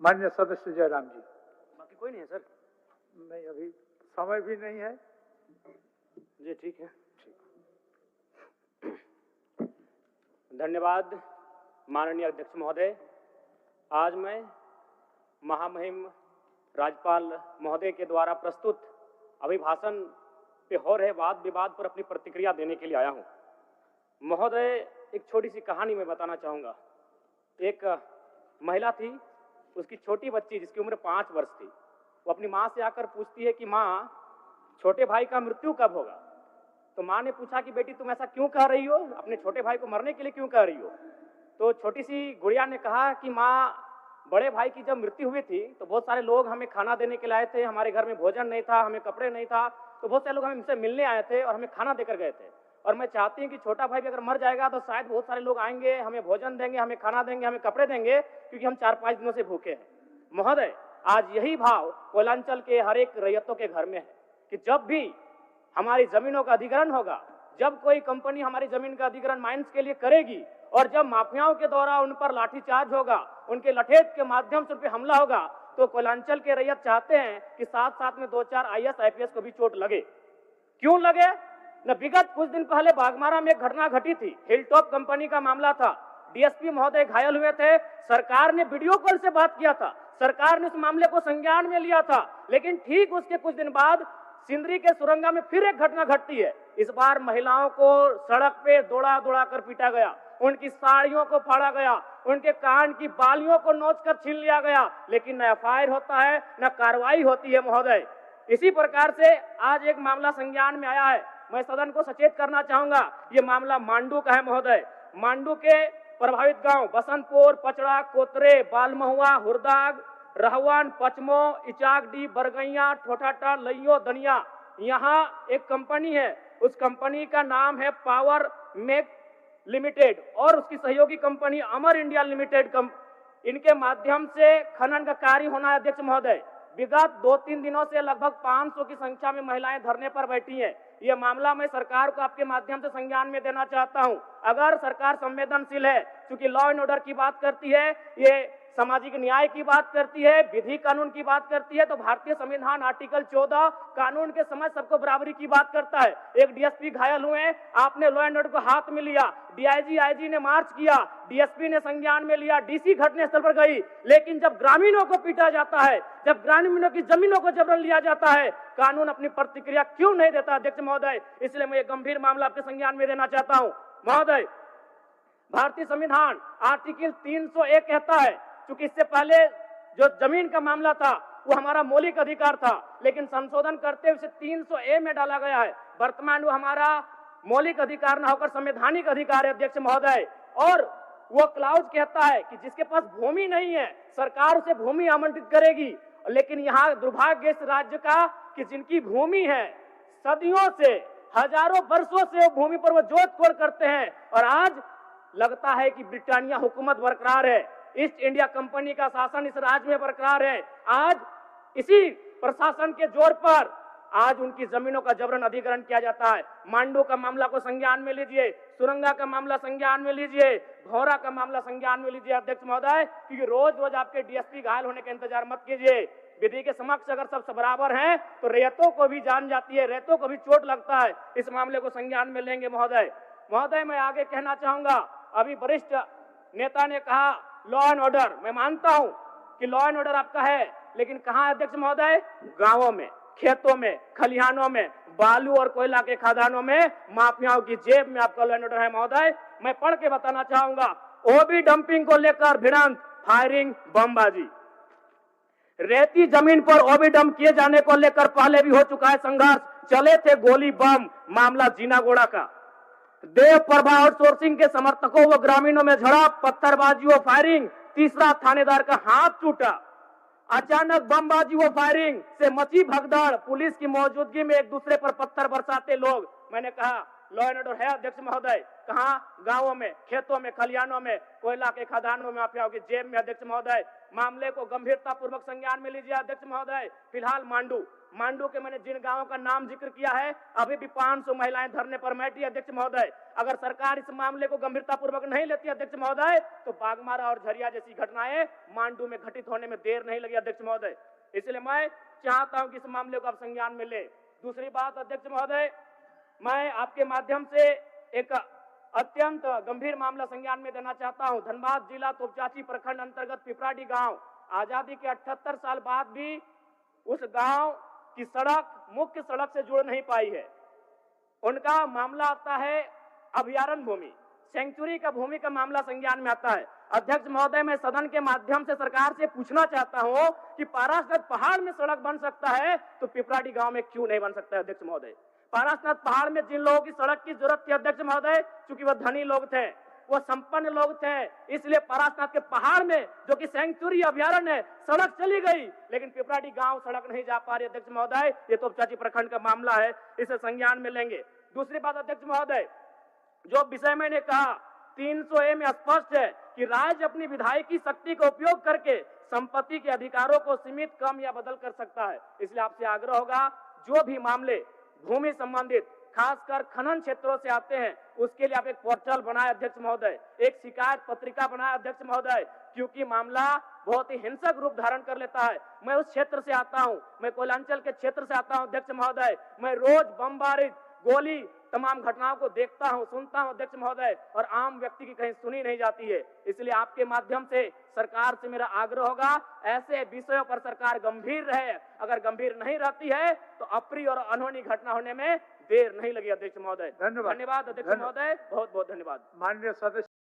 माननीय सदस्य जयराम जी। बाकी कोई नहीं है सर? नहीं, अभी समय भी नहीं है जी, ठीक है। धन्यवाद माननीय अध्यक्ष महोदय। आज मैं महामहिम राज्यपाल महोदय के द्वारा प्रस्तुत अभिभाषण पे हो रहे वाद विवाद पर अपनी प्रतिक्रिया देने के लिए आया हूं। महोदय, एक छोटी सी कहानी मैं बताना चाहूँगा। एक महिला थी, उसकी छोटी बच्ची जिसकी उम्र 5 वर्ष थी, वो अपनी माँ से आकर पूछती है कि माँ, छोटे भाई का मृत्यु कब होगा? तो माँ ने पूछा कि बेटी तुम ऐसा क्यों कह रही हो, अपने छोटे भाई को मरने के लिए क्यों कह रही हो? तो छोटी सी गुड़िया ने कहा कि माँ, बड़े भाई की जब मृत्यु हुई थी तो बहुत सारे लोग हमें खाना देने के लिए आए थे, हमारे घर में भोजन नहीं था, हमें कपड़े नहीं था, तो बहुत सारे लोग हमसे मिलने आए थे और हमें खाना देकर गए थे। और मैं चाहती हूँ कि छोटा भाई भी अगर मर जाएगा तो शायद बहुत सारे लोग आएंगे, हमें भोजन देंगे, हमें खाना देंगे, हमें कपड़े देंगे, क्योंकि हम 4-5 दिनों से भूखे हैं। महोदय, आज यही भाव कोयलांचल के हर एक रैयतों के घर में है कि जब भी हमारी जमीनों का अधिग्रहण होगा, जब कोई कंपनी हमारी जमीन का अधिग्रहण माइंस के लिए करेगी और जब माफियाओं के द्वारा उन पर लाठीचार्ज होगा, उनके लठेत के माध्यम से उन पर हमला होगा, तो कोयलांचल के रैयत चाहते हैं कि साथ साथ में 2-4 IAS IPS को भी चोट लगे। क्यों लगे? न विगत कुछ दिन पहले बागमारा में एक घटना घटी थी, हिलटॉप कंपनी का मामला था, DSP महोदय घायल हुए थे, सरकार ने वीडियो कॉल से बात किया था, सरकार ने उस मामले को संज्ञान में लिया था, लेकिन ठीक उसके कुछ दिन बाद सिंदरी के सुरंगा में फिर एक घटना घटती है। इस बार महिलाओं को सड़क पे दौड़ा दौड़ा कर पीटा गया, उनकी साड़ियों को फाड़ा गया, उनके कान की बालियों को नोच कर छीन लिया गया, लेकिन न FIR होता है, न कार्रवाई होती है। महोदय, इसी प्रकार से आज एक मामला संज्ञान में आया है। मैं सदन को सचेत करना चाहूंगा, ये मामला मांडू का है। महोदय, मांडू के प्रभावित गांव बसंतपुर, पचड़ा, कोतरे, बालमहुआ, हुरदाग, रहवान, पचमो, इचाकडी, बरगैया, ठोठाटा, लइयो, दनिया, यहाँ एक कंपनी है। उस कंपनी का नाम है पावर मेक लिमिटेड और उसकी सहयोगी कंपनी अमर इंडिया लिमिटेड। इनके माध्यम से खनन का कार्य होना है। अध्यक्ष महोदय, विगत 2-3 दिनों से लगभग 500 की संख्या में महिलाएं धरने पर बैठी हैं। ये मामला मैं सरकार को आपके माध्यम से संज्ञान में देना चाहता हूं। अगर सरकार संवेदनशील है, क्योंकि लॉ एंड ऑर्डर की बात करती है, ये सामाजिक न्याय की बात करती है, विधि कानून की बात करती है, तो भारतीय संविधान आर्टिकल 14 कानून के समझ सबको बराबरी की बात करता है। एक DSP घायल हुए, आपने लॉ एंड ऑर्डर को हाथ में लिया, DIG IG ने मार्च किया, DSP ने संज्ञान में लिया, DC घटनास्थल पर गई, लेकिन जब ग्रामीणों को पीटा जाता है, जब ग्रामीणों की जमीनों को जबरन लिया जाता है, कानून अपनी प्रतिक्रिया क्यों नहीं देता? अध्यक्ष महोदय, इसलिए मैं एक गंभीर मामला आपके संज्ञान में देना चाहता हूं। महोदय, भारतीय संविधान आर्टिकल 301 कहता है, क्योंकि इससे पहले जो जमीन का मामला था वो हमारा मौलिक अधिकार था, लेकिन संशोधन करते हुए 300A में डाला गया है। वर्तमान वो हमारा मौलिक अधिकार न होकर संवैधानिक अधिकार है। अध्यक्ष महोदय, और वो क्लाउज कहता है कि जिसके पास भूमि नहीं है सरकार उसे भूमि आवंटित करेगी, लेकिन यहाँ दुर्भाग्य इस राज्य का कि जिनकी भूमि है सदियों से, हजारों वर्षों से वो भूमि पर वो जोत तोड़ करते हैं, और आज लगता है कि ब्रिटानिया हुकूमत बरकरार है, ईस्ट इंडिया कंपनी का शासन इस राज्य में बरकरार है। आज इसी प्रशासन के जोर पर आज उनकी जमीनों का जबरन अधिग्रहण किया जाता है। मांडू का मामला को संज्ञान में लीजिए, सुरंगा का मामला संज्ञान में लीजिए, भौरा का मामला संज्ञान में लीजिए। अध्यक्ष महोदय, क्योंकि रोज रोज आपके DSP घायल होने का इंतजार मत कीजिए। विधि के समक्ष अगर सब बराबर हैं तो रेतों को भी जान जाती है, रेतों को भी चोट लगता है। इस मामले को संज्ञान में लेंगे। महोदय, मैं आगे कहना चाहूंगा, अभी वरिष्ठ नेता ने कहा लॉ एंड ऑर्डर, मैं मानता हूं कि लॉ एंड ऑर्डर आपका है, लेकिन कहां? अध्यक्ष महोदय, गांवों में, खेतों में, खलिहानों में, बालू और कोयला के खदानों में, माफियाओं की जेब में आपका लॉ एंड ऑर्डर है। महोदय, मैं पढ़ के बताना चाहूंगा, OB डंपिंग को लेकर भिड़ंत, फायरिंग, बमबाजी, रेती जमीन पर OB डंप किए जाने को लेकर पहले भी हो चुका है संघर्ष, चले थे गोली बम, मामला जीनागोड़ा का। देव प्रभा आउटसोर्सिंग के समर्थकों व ग्रामीणों में झड़प, पत्थरबाजी व फायरिंग, तीसरा थानेदार का हाथ टूटा। अचानक बमबाजी व फायरिंग से मची भगदड़, पुलिस की मौजूदगी में एक दूसरे पर पत्थर बरसाते लोग। मैंने कहा लॉ एंड ऑर्डर है। अध्यक्ष महोदय, कहाँ गांवों में, खेतों में, खलिहानों में, कोयला के खदानों में, माफियाओं की जेब में। अध्यक्ष महोदय, मामले को गंभीरता पूर्वक संज्ञान में लीजिए। अध्यक्ष महोदय, फिलहाल मांडू के मैंने जिन गांवों का नाम जिक्र किया है, अभी भी 500 महिलाएं धरने पर बैठी। अध्यक्ष महोदय, अगर सरकार इस मामले को गंभीरता पूर्वक नहीं लेती अध्यक्ष महोदय, तो बागमारा और झरिया जैसी घटनाएं मांडू में घटित होने में देर नहीं लगी। अध्यक्ष महोदय, इसलिए मैं चाहता हूं कि इस मामले को आप संज्ञान में ले। दूसरी बात अध्यक्ष महोदय, मैं आपके माध्यम से एक अत्यंत गंभीर मामला संज्ञान में देना चाहता हूं। धनबाद जिला तोपचाची प्रखंड अंतर्गत पिपराडी गांव, आजादी के 78 साल बाद भी उस गांव की सड़क मुख्य सड़क से जुड़ नहीं पाई है। उनका मामला आता है अभयारण्य भूमि, सेंचुरी का भूमि का मामला संज्ञान में आता है। अध्यक्ष महोदय, मैं सदन के माध्यम से सरकार से पूछना चाहता हूं कि पारसनाथ पहाड़ में सड़क बन सकता है तो पिपराडी गांव में क्यों नहीं बन सकता है? अध्यक्ष महोदय, पारसनाथ पहाड़ में जिन लोगों की सड़क की जरूरत थी अध्यक्ष महोदय, चूंकि वह धनी लोग थे, वो संपन्न लोग थे, इसलिए पारसनाथ के पहाड़ में जो कि सेंचुरी अभयारण्य है, सड़क चली गई, लेकिन पिपराडी गांव सड़क नहीं जा पा रही। अध्यक्ष महोदय, ये तोपचाची प्रखंड का मामला है, इसे संज्ञान में लेंगे। दूसरी बात अध्यक्ष महोदय, जो विषय मैंने कहा 300A में स्पष्ट है कि राज्य अपनी विधायकी शक्ति का उपयोग करके संपत्ति के अधिकारों को सीमित, कम या बदल कर सकता है। इसलिए आपसे आग्रह होगा, जो भी मामले भूमि संबंधित खासकर खनन क्षेत्रों से आते हैं, उसके लिए आप एक पोर्टल बनाए अध्यक्ष महोदय, एक शिकायत पत्रिका बनाए अध्यक्ष महोदय, क्योंकि मामला बहुत ही हिंसक रूप धारण कर लेता है। मैं उस क्षेत्र से आता हूं, मैं कोयलांचल के क्षेत्र से आता हूं अध्यक्ष महोदय, मैं रोज बमबारी, गोली, तमाम घटनाओं को देखता हूं, सुनता हूं अध्यक्ष महोदय, और आम व्यक्ति की कहीं सुनी नहीं जाती है। इसलिए आपके माध्यम से सरकार से मेरा आग्रह होगा, ऐसे विषयों पर सरकार गंभीर रहे। अगर गंभीर नहीं रहती है तो अप्रिय और अनहोनी घटना होने में देर नहीं लगी। अध्यक्ष महोदय, धन्यवाद अध्यक्ष महोदय, बहुत बहुत धन्यवाद। माननीय सदस्य।